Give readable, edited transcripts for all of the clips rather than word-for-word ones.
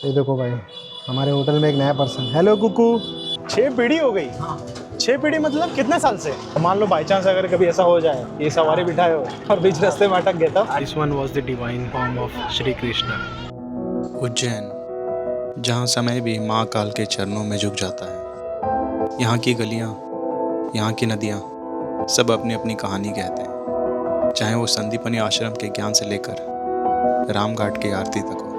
ये देखो भाई, हमारे होटल में एक नया पर्सन। हेलो कुकू। 6 पीढ़ी हो गई। 6 पीढ़ी मतलब कितने साल से? मान लो बाई चांस अगर कभी ऐसा हो जाए, ये सवारी बिठाए हो और बीच रास्ते में अटक गया था। This one was the divine form of Shri Krishna. Ujjain, जहाँ समय भी महाकाल के चरणों में झुक जाता है। यहाँ की गलियाँ, यहाँ की नदियाँ सब अपनी अपनी कहानी कहते हैं, चाहे वो संदीपनी आश्रम के ज्ञान से लेकर रामघाट की आरती तक हो।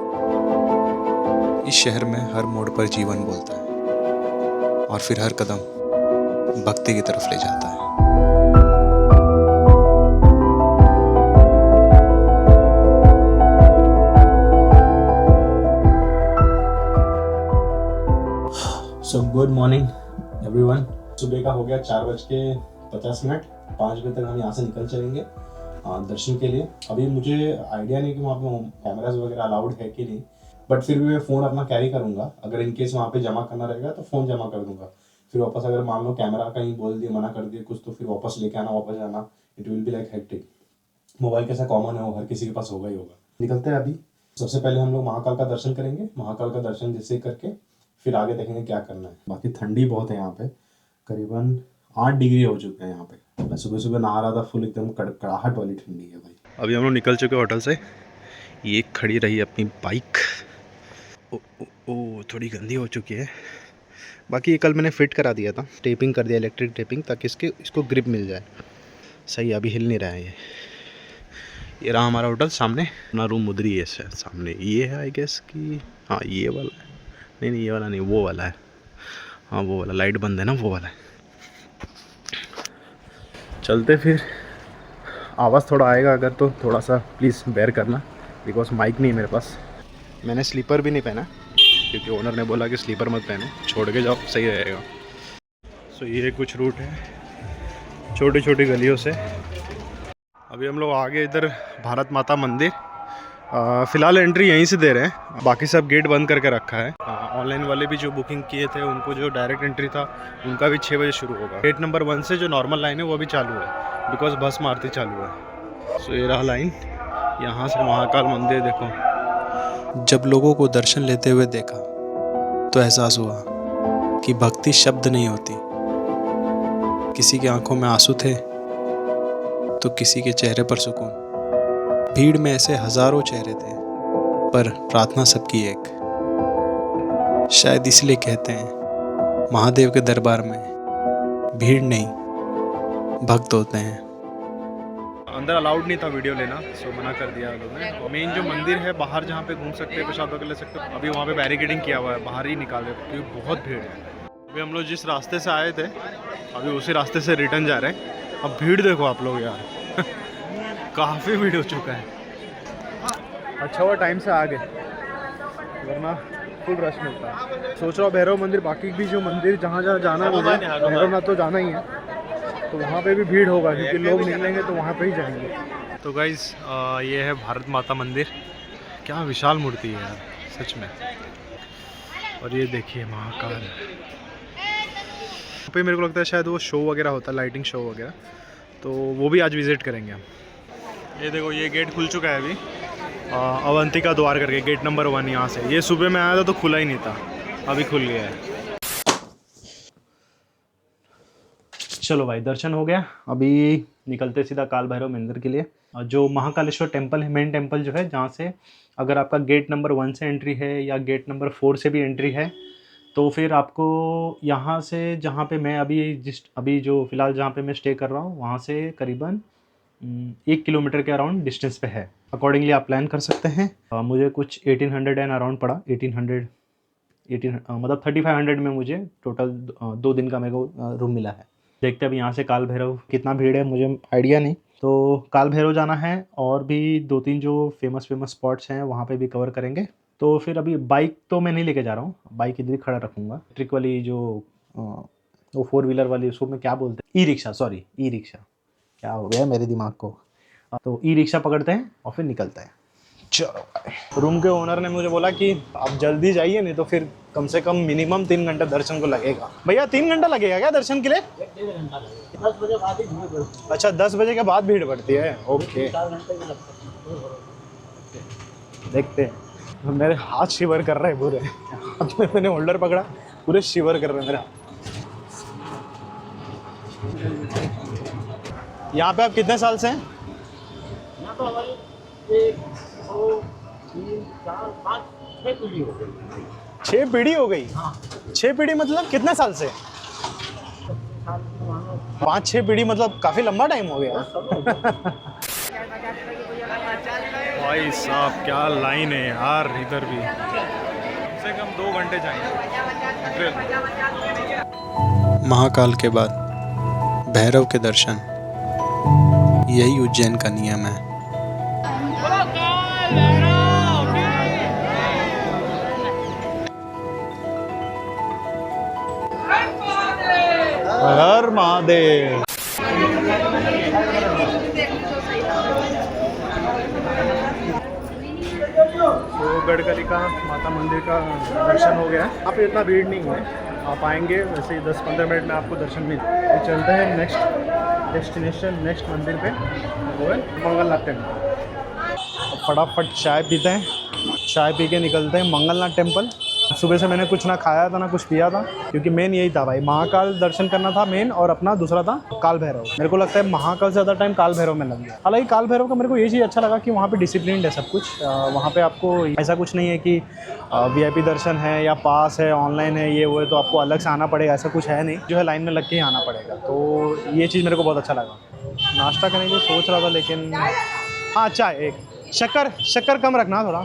इस शहर में हर मोड़ पर जीवन बोलता है और फिर हर कदम भक्ति की तरफ ले जाता है। So good morning everyone. सुबह का हो गया 4:50। 5 बजे तक हम यहाँ से निकल चलेंगे दर्शन के लिए। अभी मुझे आइडिया नहीं कि वहाँ पे कैमराज वगैरह अलाउड है कि नहीं, बट फिर भी मैं फ़ोन अपना कैरी करूँगा। अगर इनकेस वहाँ पे जमा करना रहेगा तो फ़ोन जमा कर दूँगा। फिर वापस अगर मान लो कैमरा कहीं बोल दिए, मना कर दिए कुछ, तो फिर वापस लेके आना, वापस जाना, it will be like hectic. Mobile कैसा कॉमन है, वो हर किसी के पास होगा ही होगा। निकलते हैं अभी। सबसे पहले हम लोग महाकाल का दर्शन करेंगे। महाकाल का दर्शन जैसे करके फिर आगे देखेंगे क्या करना है। बाकी ठंडी बहुत है यहाँ पे, करीबन 8 डिग्री हो चुका है यहाँ पे। मैं सुबह सुबह नहा रहा था, फुल एकदम कड़ाहट वाली ठंडी है भाई। अभी हम लोग निकल चुके होटल से। ये खड़ी रही अपनी बाइक। ओ थोड़ी गंदी हो चुकी है। बाकी ये कल मैंने फिट करा दिया था, टेपिंग कर दिया, इलेक्ट्रिक टेपिंग, ताकि इसको ग्रिप मिल जाए। सही, अभी हिल नहीं रहा है ये रहा हमारा होटल सामने। अपना रूम उधर ही है सामने। ये है आई गेस कि हाँ ये वाला है। नहीं ये वाला नहीं, वो वाला है। हाँ वो वाला, लाइट बंद है ना, वो वाला है। चलते फिर। आवाज़ थोड़ा आएगा अगर तो थोड़ा सा प्लीज़ बेयर करना, बिकॉज माइक नहीं है मेरे पास। मैंने स्लीपर भी नहीं पहना क्योंकि ओनर ने बोला कि स्लीपर मत पहनो, छोड़ के जाओ, सही रहेगा। सो ये कुछ रूट है छोटी छोटी गलियों से। अभी हम लोग आगे इधर भारत माता मंदिर। फ़िलहाल एंट्री यहीं से दे रहे हैं, बाकी सब गेट बंद करके रखा है। ऑनलाइन वाले भी जो बुकिंग किए थे उनको जो डायरेक्ट एंट्री था उनका भी 6 बजे शुरू होगा। गेट नंबर 1 से जो नॉर्मल लाइन है वो भी चालू है, बिकॉज बस मारती चालू है। सो ये रहा लाइन, यहाँ से महाकाल मंदिर देखो। जब लोगों को दर्शन लेते हुए देखा तो एहसास हुआ कि भक्ति शब्द नहीं होती। किसी की आंखों में आंसू थे तो किसी के चेहरे पर सुकून। भीड़ में ऐसे हजारों चेहरे थे, पर प्रार्थना सबकी एक। शायद इसलिए कहते हैं महादेव के दरबार में भीड़ नहीं, भक्त होते हैं। अंदर अलाउड नहीं था वीडियो लेना, सो मना कर दिया लोगों ने। मेन जो मंदिर है बाहर जहाँ पे घूम सकते हैं, प्रसाद वगैरह ले सकते हो, अभी वहाँ पे बैरिकेडिंग किया हुआ है, बाहर ही निकाल रहे क्योंकि बहुत भीड़ है। अभी हम लोग जिस रास्ते से आए थे अभी उसी रास्ते से रिटर्न जा रहे हैं। अब भीड़ देखो आप लोग यार काफ़ी भीड़ हो चुका है। अच्छा हुआ टाइम से आ गए, वरना फुल रश मिलता है। सोच रहा हूँ भैरव मंदिर, बाकी भी जो मंदिर जहाँ जहाँ जाना है मुझे, भैरवनाथ तो जाना ही है, तो वहाँ पे भी भीड़ होगा क्योंकि लोग निकलेंगे तो वहाँ पे ही जाएंगे। तो गाइस ये है भारत माता मंदिर। क्या विशाल मूर्ति है यार सच में। और ये देखिए महाकाल। पे मेरे को लगता है शायद वो शो वगैरह होता है, लाइटिंग शो वगैरह, तो वो भी आज विज़िट करेंगे हम। ये देखो ये गेट खुल चुका है अभी, अवंतिका द्वार करके, गेट नंबर 1 यहाँ से। ये सुबह में आया था तो खुला ही नहीं था, अभी खुल गया है। चलो भाई दर्शन हो गया, अभी निकलते सीधा काल भैरव मंदिर के लिए। जो महाकालेश्वर टेम्पल है, मेन टेम्पल जो है, जहाँ से अगर आपका गेट नंबर 1 से एंट्री है या गेट नंबर 4 से भी एंट्री है, तो फिर आपको यहाँ से, जहाँ पे मैं अभी जो फ़िलहाल जहाँ पे मैं स्टे कर रहा हूँ, वहाँ से करीबन 1 किलोमीटर के अराउंड डिस्टेंस पे है। अकॉर्डिंगली आप प्लान कर सकते हैं। मुझे कुछ 1800 एंड अराउंड पड़ा। 18 मतलब 3500 में मुझे टोटल 2 दिन का मेरे को रूम मिला है। देखते हैं अभी यहाँ से काल भैरव कितना भीड़ है, मुझे आइडिया नहीं। तो काल भैरव जाना है और भी 2-3 जो फेमस स्पॉट्स हैं वहाँ पे भी कवर करेंगे। तो फिर अभी बाइक तो मैं नहीं लेके जा रहा हूँ, बाइक इधर ही खड़ा रखूँगा। इलेक्ट्रिक वाली जो वो 4 व्हीलर वाली, उसको मैं क्या बोलते हैं, ई रिक्शा। क्या हो गया मेरे दिमाग को। तो ई रिक्शा पकड़ते हैं और फिर निकलते हैं। चलो। रूम के ओनर ने मुझे बोला कि आप जल्दी जाइए, नहीं तो फिर कम से कम मिनिमम 3 घंटा दर्शन को लगेगा। भैया 3 घंटा लगेगा क्या दर्शन के लिए? 1-1.5 घंटा लगेगा। 10 बजे बाद ही भीड़ बढ़ती है। अच्छा 10 बजे के बाद भीड़ बढ़ती है, ओके। 4 घंटे भी लगता है। देखते हैं। मेरे हाथ शिवर कर रहे हैं पूरे। हाथ में मैंने होल्डर पकड़ा, पूरे शिवर कर रहे हैं मेरे हाथ। यहाँ पे आप कितने साल से हैं? यहाँ तो हमारी 1 2 3 4 5 6 पीढ़ी हो गई। 6 पीढ़ी हो गई? 6 पीढ़ी मतलब कितने साल से? 5-6 पीढ़ी मतलब काफ़ी लंबा टाइम हो गया। भाई साहब क्या लाइन है यार, इधर भी कम से कम 2 घंटे चाहिए। महाकाल के बाद भैरव के दर्शन, यही उज्जैन का नियम है। हर महादेव। तो गढ़कलिका माता मंदिर का दर्शन हो गया। यहाँ पे इतना भीड़ नहीं है, आप आएंगे वैसे ही 10-15 मिनट में आपको दर्शन मिल। तो चलते हैं नेक्स्ट डेस्टिनेशन, नेक्स्ट मंदिर पे, वो है मंगलनाथ टेम्पल। फटाफट चाय पीते हैं, चाय पी के निकलते हैं मंगलनाथ टेम्पल। सुबह से मैंने कुछ ना खाया था ना कुछ पिया था, क्योंकि मेन यही था भाई, महाकाल दर्शन करना था मेन, और अपना दूसरा था काल भैरव। मेरे को लगता है महाकाल से ज़्यादा टाइम काल भैरव में लग गया। हालांकि काल भैरव का मेरे को ये चीज़ अच्छा लगा कि वहाँ पे डिसिप्लिन है सब कुछ। वहाँ पे आपको ऐसा कुछ नहीं है कि VIP दर्शन है या पास है, ऑनलाइन है, ये वो है तो आपको अलग से आना पड़ेगा, ऐसा कुछ है नहीं। जो है लाइन में लग के ही आना पड़ेगा, तो ये चीज़ मेरे को बहुत अच्छा लगा। नाश्ता करने की सोच रहा था लेकिन हाँ चाय, एक शक्कर कम रखना थोड़ा।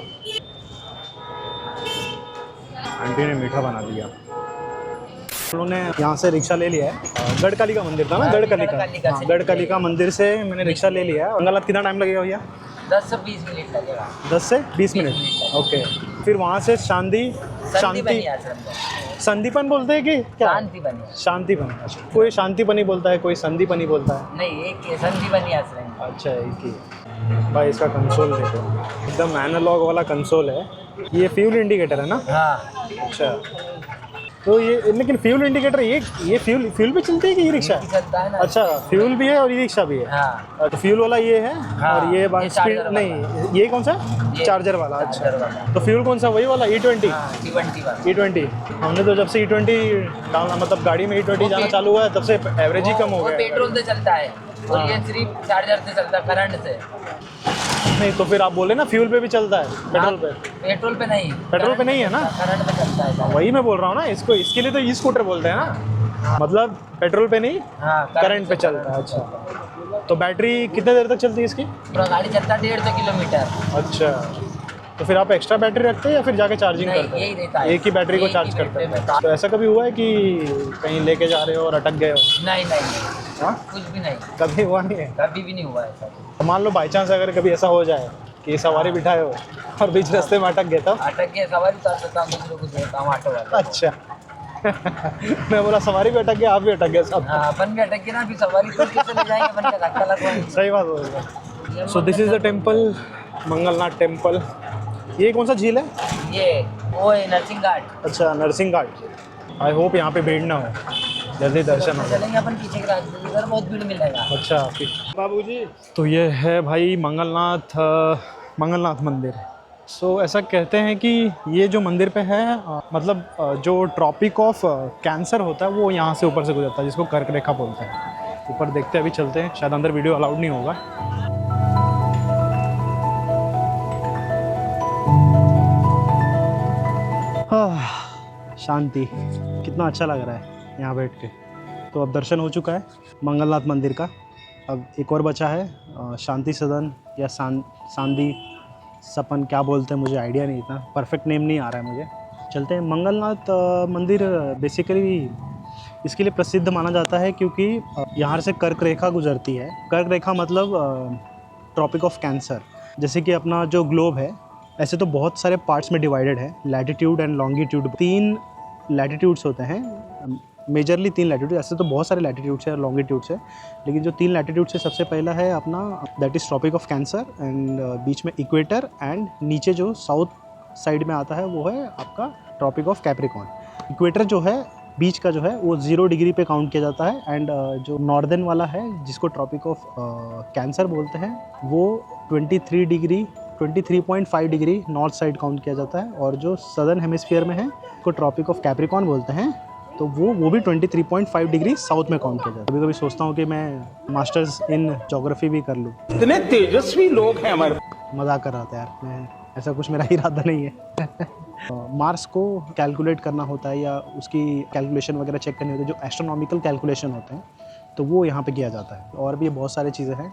आंटी ने मीठा बना दिया। उन्होंने यहाँ से रिक्शा ले लिया है, गढ़कलिका मंदिर था ना, गढ़कलिका मंदिर से मैंने रिक्शा ले लिया है। मंगलनाथ कितना टाइम लगेगा भैया? 10 से 20 मिनट लगेगा। 10 से 20 मिनट, ओके। फिर वहाँ से शांति संदीपन बोलते हैं कि क्या? शांतिपनी। अच्छा, कोई शांतिपनी बोलता है, कोई संदीपनी बोलता है। नहीं, एक संदीपनी आश्रम। अच्छा, एक ही। भाई इसका कंसोल देखो, एकदम एनालॉग वाला कंसोल है। ये फ्यूल इंडिकेटर है ना? हाँ। अच्छा, तो ये लेकिन फ्यूल इंडिकेटर ये फ्यूल पे चलती है कि ई रिक्शा चलता है ना? अच्छा, फ्यूल भी है और ई रिक्शा भी है। हाँ। तो फ्यूल वाला ये है। हाँ, और ये बात चार्जर वाला। नहीं, ये कौन सा? चार्जर वाला। अच्छा, तो फ्यूल कौन सा? वही वाला E20। E20 हमने तो जब से E20 डालना, मतलब गाड़ी में E20 जाना चालू हुआ है तब से एवरेज ही कम हो गया। पेट्रोल से चलता है और ये सिर्फ चार्जर से चलता है, करंट से नहीं। तो फिर आप बोले ना फ्यूल पे भी चलता है, पेट्रोल पे? पेट्रोल पे नहीं, पेट्रोल पे नहीं है ना, करंट पे चलता है। वही मैं बोल रहा हूँ ना, इसके लिए तो ई स्कूटर बोलते हैं ना, मतलब पेट्रोल पे नहीं, करंट पे चलता है। अच्छा, तो बैटरी कितने देर तक चलती है इसकी? पूरा गाड़ी चलता है 150 किलोमीटर। अच्छा, तो फिर आप एक्स्ट्रा बैटरी रखते हैं या फिर जाके चार्जिंग करते हैं? यही रहता है, एक ही बैटरी को चार्ज करते हैं। तो ऐसा कभी हुआ है कि कहीं लेके जा रहे हो और अटक गए हो? नहीं, हाँ, कुछ भी नहीं, कभी हुआ नहीं है? कभी भी नहीं हुआ ऐसा। तो मान लो बाई चांस अगर कभी ऐसा हो जाए कि सवारी बिठाए हो और बीच रास्ते में अटक गए तब? अटक गए, सवारी उतार देता हूँ, दूसरों को देता हूँ, ऑटो वाला। अच्छा। मैं बोला सवारी भी अटक गया, आप भी अटक गए सब। हाँ, अपन भी अटक गए ना, फिर सवारी तो कैसे ले जाएंगे, अपन का धक्का लगवाएंगे। सही बात बोल रहे। So this is the temple, Mangalnath temple. ये कौन सा झील है? ये वो है नरसिंह घाट। अच्छा, नरसिंह घाट। आई होप यहाँ पे भीड़ ना हो, जल्दी दर्शन हो। चलेंगे अपन पीछे के रास्ते, इधर बहुत भीड़ मिलेगा। अच्छा बाबूजी, तो ये है भाई मंगलनाथ मंदिर। सो ऐसा कहते हैं कि ये जो मंदिर पे है, मतलब जो ट्रॉपिक ऑफ कैंसर होता है वो यहाँ से ऊपर से गुजरता है, जिसको कर्क रेखा बोलते हैं। ऊपर देखते हैं, अभी चलते हैं, शायद अंदर वीडियो अलाउड नहीं होगा। शांति, कितना अच्छा लग रहा है यहाँ बैठ के। तो अब दर्शन हो चुका है मंगलनाथ मंदिर का। अब एक और बचा है, शांति सदन या सांदी सपन, क्या बोलते हैं मुझे आइडिया नहीं, इतना परफेक्ट नेम नहीं आ रहा है मुझे। चलते हैं। मंगलनाथ मंदिर बेसिकली इसके लिए प्रसिद्ध माना जाता है क्योंकि यहाँ से कर्क रेखा गुजरती है। कर्क रेखा मतलब ट्रॉपिक ऑफ कैंसर। जैसे कि अपना जो ग्लोब है, ऐसे तो बहुत सारे पार्ट्स में डिवाइडेड है, लैटिट्यूड एंड लॉन्गिट्यूड। 3 लैटिट्यूड्स होते हैं, मेजरली 3 लैटिट्यूड। ऐसे तो बहुत सारे लैटिट्यूड्स है और लॉन्गिट्यूड्स है, लेकिन जो 3 लैटिट्यूड से सबसे पहला है अपना, that is tropic of cancer, and बीच में इक्वेटर, एंड नीचे जो साउथ साइड में आता है वो है आपका ट्रॉपिक ऑफ कैप्रिकॉर्न। इक्वेटर जो है बीच का जो है वो 0 डिग्री पे काउंट किया जाता है, एंड जो नॉर्दर्न वाला है जिसको ट्रॉपिक ऑफ कैंसर बोलते हैं वो 23 degree 23.5 degree north side count किया जाता है, और जो सदर्न हेमिस्फीयर में है को ट्रॉपिक ऑफ कैप्रिकॉर्न बोलते हैं, तो वो भी 23.5 डिग्री साउथ में काउंट किया जाता है। कभी कभी सोचता हूँ कि मैं मास्टर्स इन ज्योग्राफी भी कर लूँ। इतने तेजस्वी लोग हैं हमारे। मजाक कर रहा था यार मैं, ऐसा कुछ मेरा इरादा नहीं है। मार्स को कैलकुलेट करना होता है या उसकी कैलकुलेशन वगैरह चेक करनी होती है, जो एस्ट्रोनॉमिकल कैलकुलेशन होते हैं, तो वो यहाँ पे किया जाता है। और भी बहुत सारी चीज़ें हैं,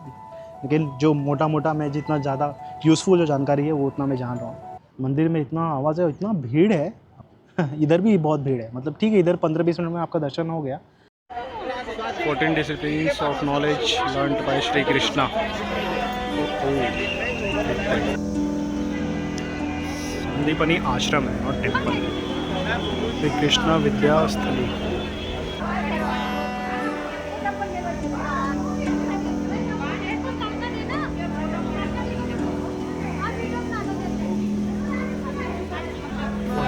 लेकिन जो मोटा मोटा मैं जितना ज़्यादा यूज़फुल जो जानकारी है वो उतना मैं जान रहा हूँ। मंदिर में इतना आवाज़ है, इतना भीड़ है, इधर भी बहुत भीड़ है। मतलब ठीक है, इधर 15-20 मिनट में आपका दर्शन हो गया। 14 disciplines of knowledge learned by Shri Krishna. Sandipani Ashram है और टेम्पल, श्री कृष्णा विद्या स्थली।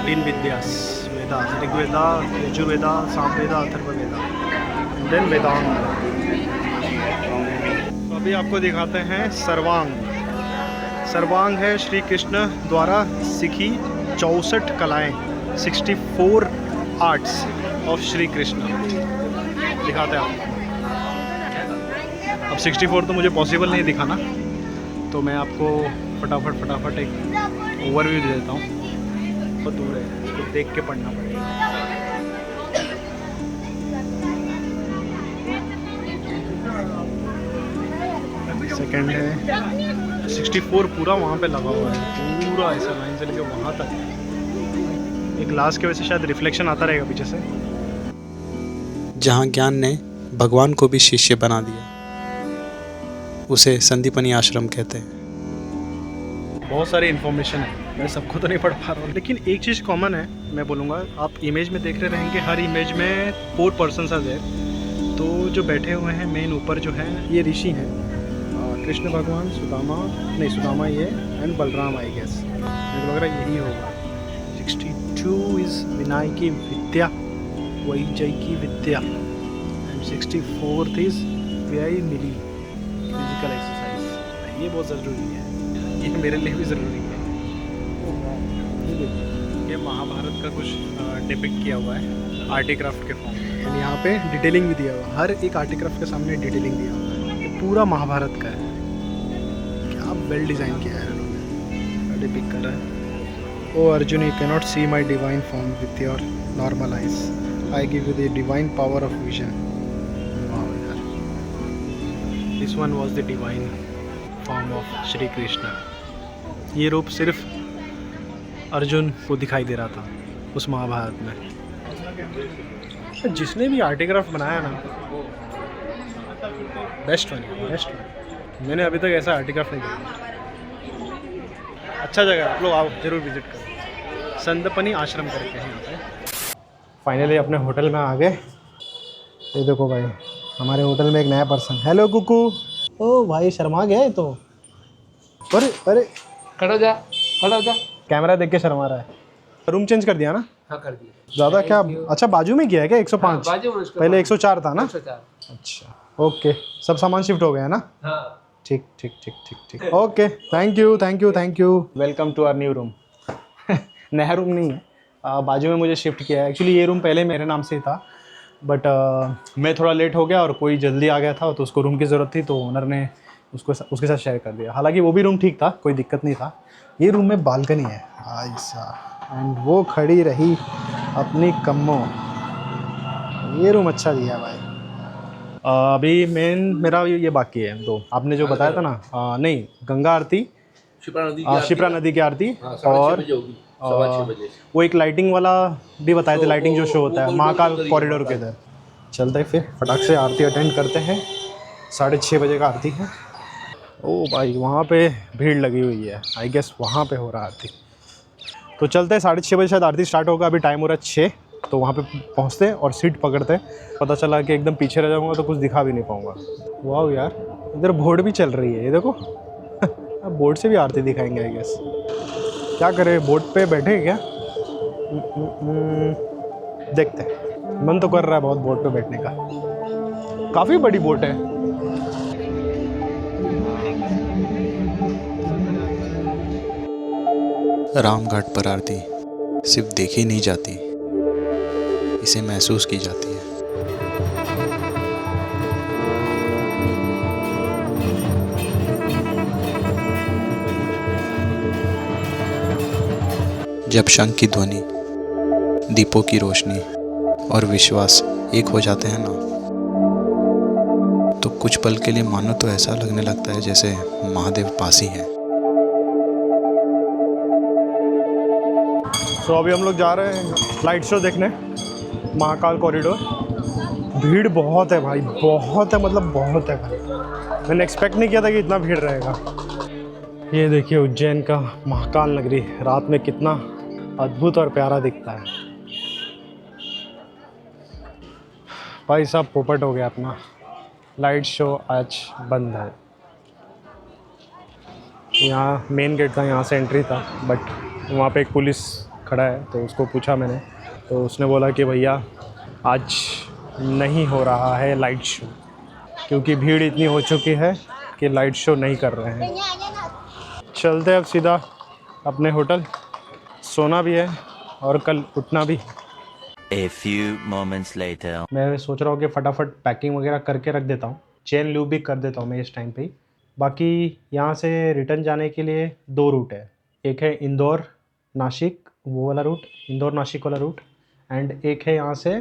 तीन विद्यास, वेदा, ऋग्वेदा, यजुर्वेदा, सामवेदा, अथर्ववेदा, देन वेदांग। तो अभी आपको दिखाते हैं सर्वांग। सर्वांग है श्री कृष्ण द्वारा सीखी 64 कलाएं, 64 आर्ट्स ऑफ श्री कृष्ण। दिखाते हैं आपको। अब 64 तो मुझे पॉसिबल नहीं दिखाना, तो मैं आपको फटाफट एक ओवरव्यू दे देता हूँ। बहुत दूर है, इसको देख के पढ़ना पड़ेगा। सेकंड है 64 पूरा वहाँ पे लगा हुआ है, पूरा ऐसा लाइन से लेके वहाँ तक। एक ग्लास की वजह से शायद रिफ्लेक्शन आता रहेगा पीछे से। जहाँ ज्ञान ने भगवान को भी शिष्य बना दिया, उसे संदीपनी आश्रम कहते हैं। बहुत सारी इन्फॉर्मेशन है, मैं सबको तो नहीं पढ़ पा रहा हूँ, लेकिन एक चीज़ कॉमन है मैं बोलूँगा। आप इमेज में देख रहे रहेंगे, हर इमेज में 4 पर्सन्स आर देयर। तो जो बैठे हुए हैं मेन ऊपर जो हैं ये ऋषि हैं, कृष्ण भगवान, सुदामा ये एंड बलराम, आई गेस। मुझे लग रहा है यही होगा। 62 इज़ विनाय की विद्या, वही जय की विद्या, एंड 64th इज़ व्यय मिली, फिजिकल एक्सरसाइज। ये बहुत ज़रूरी है, ये मेरे लिए भी ज़रूरी है। ये महाभारत का कुछ डिपिक्ट किया हुआ है आर्टिक्राफ्ट के फॉर्म में, एंड यहाँ पे डिटेलिंग भी दिया हुआ है। हर एक आर्टिक्राफ्ट के सामने डिटेलिंग दिया हुआ है। ये पूरा महाभारत का है, क्या वेल डिज़ाइन किया है इन्होंने, डिपिक्ट कर रहा है। O Arjun, you cannot see my divine form with your normal eyes, I give you the divine power of vision. This one was the divine form of Shri Krishna. ये रूप सिर्फ अर्जुन को दिखाई दे रहा था उस महाभारत में। जिसने भी आर्टिक्राफ्ट बनाया ना, बेस्ट वन। मैंने अभी तक ऐसा आर्टिक्राफ्ट नहीं देखा। अच्छा जगह, आप लोग आओ, जरूर विजिट करो। संदीपनी आश्रम करके हैं यहाँ पे। फाइनली अपने होटल में आ गए। ये देखो भाई, हमारे होटल में एक नया पर्सन। हेलो कुकू। ओ भाई, शर्मा गया है तो। अरे खड़ा हो जा। कैमरा देख के शर्मा रहा है। रूम चेंज कर दिया ना? हाँ कर दिया। ज़्यादा क्या? अच्छा, बाजू में किया है क्या? 105? बाजू में उसका पहले 104 था ना? 104। अच्छा, ओके। सब सामान शिफ्ट हो गया है ना? हाँ। ठीक। Okay, thank you. Welcome to our new room. नया रूम नहीं है, बाजू में मुझे शिफ्ट किया है। एक्चुअली ये रूम पहले मेरे नाम से ही था, बट मैं थोड़ा लेट हो गया और कोई जल्दी आ गया था, तो उसको रूम की ज़रूरत थी, तो ओनर ने उसके साथ शेयर कर दिया। हालांकि वो भी रूम ठीक था, कोई दिक्कत नहीं था। ये रूम में बालकनी है ऐसा, एंड वो खड़ी रही अपनी कम्मो। ये रूम अच्छा दिया है भाई। अभी मेरा ये बाकी है दो, आपने जो बताया था ना, नहीं, गंगा आरती, शिप्रा नदी की आरती, और वो एक लाइटिंग वाला भी बताए थे, लाइटिंग जो शो होता है महाकाल कॉरिडोर के इधर। चलते फिर फटाक से आरती अटेंड करते हैं। 6:30 बजे का आरती है। ओ भाई, वहाँ पे भीड़ लगी हुई है, आई गेस वहाँ पे हो रहा है आरती। तो चलते हैं, 6:30 बजे शायद आरती स्टार्ट होगा। अभी टाइम हो रहा है 6, तो वहाँ पे पहुँचते हैं और सीट पकड़ते हैं। पता चला कि एकदम पीछे रह जाऊँगा तो कुछ दिखा भी नहीं पाऊँगा। वाह यार, इधर बोर्ड भी चल रही है, ये देखो। अब बोर्ड से भी आरती दिखाएंगे आई गेस। क्या करें, बोर्ड पे बैठे क्या? देखते हैं, मन तो कर रहा है बहुत बोर्ड पे बैठने का। काफ़ी बड़ी बोट है। रामघाट पर आरती सिर्फ देखी नहीं जाती, इसे महसूस की जाती है। जब शंख की ध्वनि, दीपों की रोशनी और विश्वास एक हो जाते हैं ना, तो कुछ पल के लिए मानो तो ऐसा लगने लगता है जैसे महादेव पास ही हैं। तो अभी हम लोग जा रहे हैं लाइट शो देखने, महाकाल कॉरिडोर। भीड़ बहुत है भाई, बहुत है, मतलब बहुत है भाई। मैंने एक्सपेक्ट नहीं किया था कि इतना भीड़ रहेगा। ये देखिए उज्जैन का महाकाल नगरी रात में कितना अद्भुत और प्यारा दिखता है। भाई साहब पोपट हो गया अपना। लाइट शो आज बंद है। यहाँ मेन गेट था, यहाँ से एंट्री था, बट वहाँ पे एक पुलिस खड़ा है, तो उसको पूछा मैंने, तो उसने बोला कि भैया आज नहीं हो रहा है लाइट शो, क्योंकि भीड़ इतनी हो चुकी है कि लाइट शो नहीं कर रहे हैं। चलते अब सीधा अपने होटल, सोना भी है और कल उठना भी। A few moments later. मैं सोच रहा हूँ कि फटाफट पैकिंग वगैरह करके रख देता हूँ, चेन लूप भी कर देता हूँ मैं इस टाइम पे ही। बाकी यहाँ से रिटर्न जाने के लिए 2 रूट है, एक है इंदौर नासिक वो वाला रूट, इंदौर नासिक वाला रूट, एंड एक है यहाँ से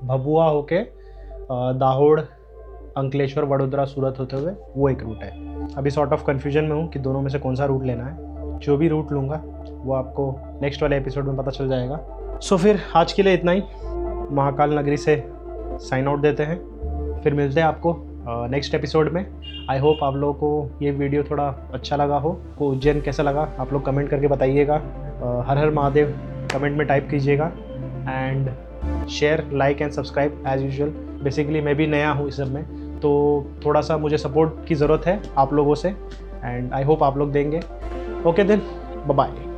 भभुआ होके दाहोद, अंकलेश्वर, वडोदरा, सूरत होते हुए वो एक रूट है। अभी सॉर्ट ऑफ कन्फ्यूजन में हूँ कि दोनों में से कौन सा रूट लेना है। जो भी रूट लूँगा वो आपको नेक्स्ट वाले एपिसोड में पता चल जाएगा। सो फिर आज के लिए इतना ही। महाकाल नगरी से साइन आउट देते हैं, फिर मिलते हैं आपको नेक्स्ट एपिसोड में। आई होप आप लोगों को ये वीडियो थोड़ा अच्छा लगा हो। को उज्जैन कैसा लगा आप लोग कमेंट करके बताइएगा। हर हर महादेव कमेंट में टाइप कीजिएगा, and share, like and subscribe as usual. Basically मैं भी नया हूँ इस सब में, तो थोड़ा सा मुझे सपोर्ट की ज़रूरत है आप लोगों से, एंड आई होप आप लोग देंगे। Okay then, bye bye.